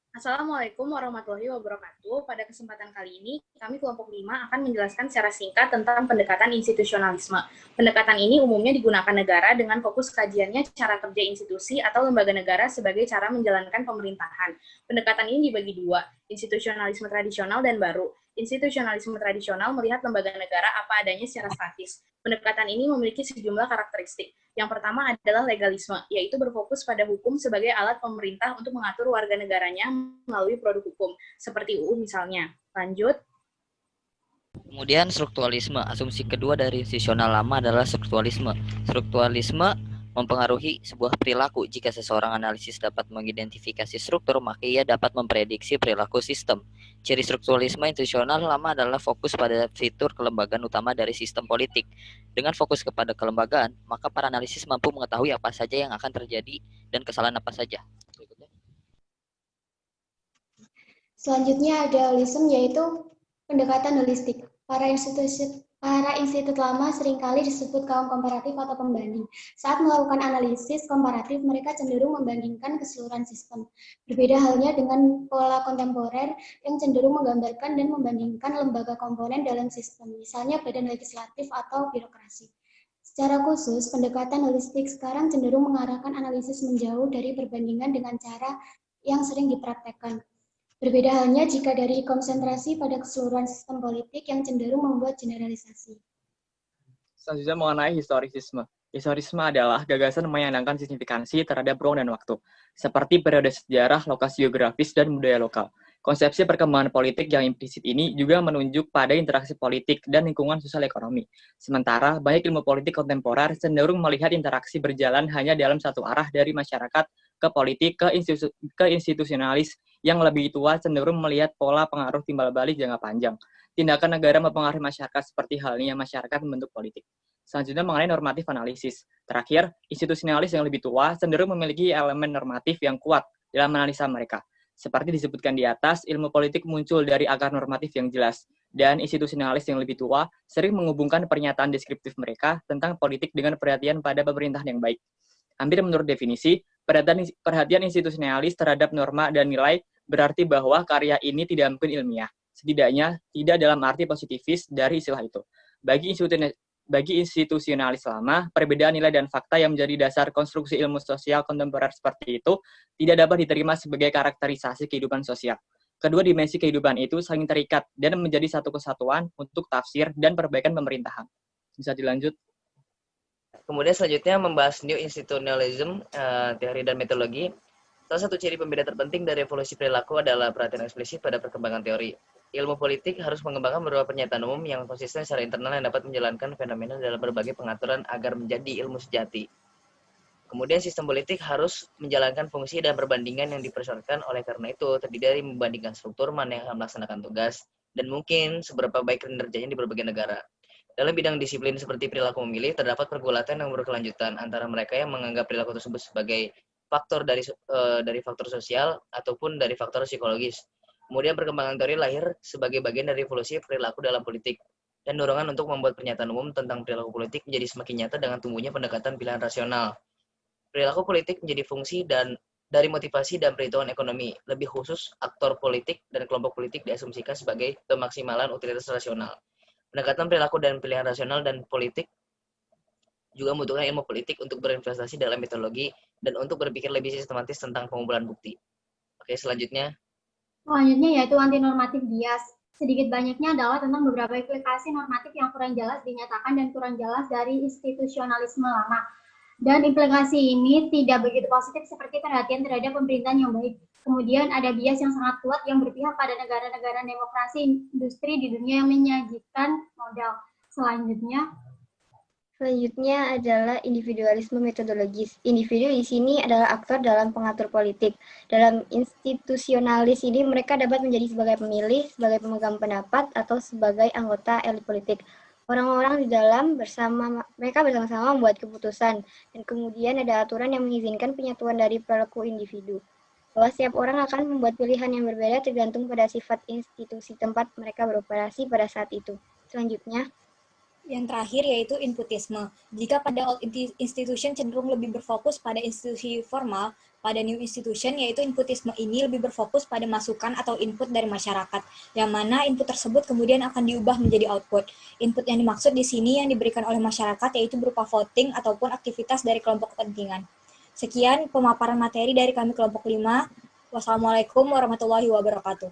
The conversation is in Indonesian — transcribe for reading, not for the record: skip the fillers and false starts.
Assalamualaikum warahmatullahi wabarakatuh. Pada kesempatan kali ini, kami kelompok 5 akan menjelaskan secara singkat tentang pendekatan institusionalisme. Pendekatan ini umumnya digunakan negara dengan fokus kajiannya cara kerja institusi atau lembaga negara sebagai cara menjalankan pemerintahan. Pendekatan ini dibagi dua, institusionalisme tradisional dan baru. Institusionalisme tradisional melihat lembaga negara apa adanya secara statis. Pendekatan ini memiliki sejumlah karakteristik. Yang pertama adalah legalisme, yaitu berfokus pada hukum sebagai alat pemerintah untuk mengatur warga negaranya melalui produk hukum, seperti UU misalnya. Lanjut. Kemudian strukturalisme, asumsi kedua dari institusional lama adalah strukturalisme. Strukturalisme mempengaruhi sebuah perilaku. Jika seseorang analisis dapat mengidentifikasi struktur, maka ia dapat memprediksi perilaku sistem. Ciri strukturalisme institusional lama adalah fokus pada fitur kelembagaan utama dari sistem politik. Dengan fokus kepada kelembagaan, maka para analisis mampu mengetahui apa saja yang akan terjadi dan kesalahan apa saja. Selanjutnya ada holism, yaitu pendekatan holistik. Para institut lama seringkali disebut kaum komparatif atau pembanding. Saat melakukan analisis komparatif, mereka cenderung membandingkan keseluruhan sistem. Berbeda halnya dengan pola kontemporer yang cenderung menggambarkan dan membandingkan lembaga komponen dalam sistem, misalnya badan legislatif atau birokrasi. Secara khusus, pendekatan holistik sekarang cenderung mengarahkan analisis menjauh dari perbandingan dengan cara yang sering dipraktekkan. Berbeda halnya jika dari konsentrasi pada keseluruhan sistem politik yang cenderung membuat generalisasi. Selanjutnya mengenai historisisme. Historisme adalah gagasan menyandangkan signifikansi terhadap ruang dan waktu, seperti periode sejarah, lokasi geografis, dan budaya lokal. Konsepsi perkembangan politik yang implisit ini juga menunjuk pada interaksi politik dan lingkungan sosial ekonomi. Sementara, banyak ilmu politik kontemporer cenderung melihat interaksi berjalan hanya dalam satu arah dari masyarakat ke politik ke institusionalis yang lebih tua cenderung melihat pola pengaruh timbal balik jangka panjang. Tindakan negara mempengaruhi masyarakat seperti halnya masyarakat membentuk politik. Selanjutnya mengenai normatif analisis. Terakhir, institusionalis yang lebih tua cenderung memiliki elemen normatif yang kuat dalam analisa mereka. Seperti disebutkan di atas, ilmu politik muncul dari akar normatif yang jelas, dan institusionalis yang lebih tua sering menghubungkan pernyataan deskriptif mereka tentang politik dengan perhatian pada pemerintahan yang baik. Hampir menurut definisi, perhatian institusionalis terhadap norma dan nilai berarti bahwa karya ini tidak mungkin ilmiah. Setidaknya tidak dalam arti positifis dari istilah itu. Bagi institusionalis lama, perbedaan nilai dan fakta yang menjadi dasar konstruksi ilmu sosial kontemporer seperti itu tidak dapat diterima sebagai karakterisasi kehidupan sosial. Kedua dimensi kehidupan itu saling terikat dan menjadi satu kesatuan untuk tafsir dan perbaikan pemerintahan. Bisa dilanjut? Kemudian selanjutnya membahas New Institutionalism, teori dan metodologi. Salah satu ciri pembeda terpenting dari evolusi perilaku adalah perhatian eksplisit pada perkembangan teori. Ilmu politik harus mengembangkan beberapa pernyataan umum yang konsisten secara internal yang dapat menjalankan fenomena dalam berbagai pengaturan agar menjadi ilmu sejati. Kemudian sistem politik harus menjalankan fungsi dan perbandingan yang dipersyaratkan, oleh karena itu terdiri dari membandingkan struktur mana yang akan melaksanakan tugas dan mungkin seberapa baik kinerjanya di berbagai negara. Dalam bidang disiplin seperti perilaku memilih, terdapat pergulatan yang berkelanjutan antara mereka yang menganggap perilaku tersebut sebagai faktor dari faktor sosial ataupun dari faktor psikologis. Kemudian perkembangan teori lahir sebagai bagian dari evolusi perilaku dalam politik dan dorongan untuk membuat pernyataan umum tentang perilaku politik menjadi semakin nyata dengan tumbuhnya pendekatan pilihan rasional. Perilaku politik menjadi fungsi dan dari motivasi dan perhitungan ekonomi. Lebih khusus, aktor politik dan kelompok politik diasumsikan sebagai pemaksimalan utilitas rasional. Pendekatan perilaku dan pilihan rasional dan politik juga membutuhkan ilmu politik untuk berinvestasi dalam metodologi dan untuk berpikir lebih sistematis tentang pengumpulan bukti. Oke, selanjutnya yaitu antinormatif bias. Sedikit banyaknya adalah tentang beberapa implikasi normatif yang kurang jelas dinyatakan dan kurang jelas dari institusionalisme lama. Dan implikasi ini tidak begitu positif seperti perhatian terhadap pemerintahan yang baik. Kemudian ada bias yang sangat kuat yang berpihak pada negara-negara demokrasi industri di dunia yang menyajikan modal. Selanjutnya adalah individualisme metodologis. Individu di sini adalah aktor dalam pengatur politik. Dalam institusionalis ini mereka dapat menjadi sebagai pemilih, sebagai pemegang pendapat, atau sebagai anggota elit politik. Orang-orang di dalam mereka bersama-sama membuat keputusan, dan kemudian ada aturan yang mengizinkan penyatuan dari perilaku individu. Bahwa setiap orang akan membuat pilihan yang berbeda tergantung pada sifat institusi tempat mereka beroperasi pada saat itu. Selanjutnya, Yang terakhir yaitu inputisme. Jika pada old institution cenderung lebih berfokus pada institusi formal, pada new institution yaitu inputisme ini lebih berfokus pada masukan atau input dari masyarakat, yang mana input tersebut kemudian akan diubah menjadi output. Input yang dimaksud di sini yang diberikan oleh masyarakat yaitu berupa voting ataupun aktivitas dari kelompok kepentingan. Sekian pemaparan materi dari kami kelompok 5. Wassalamualaikum warahmatullahi wabarakatuh.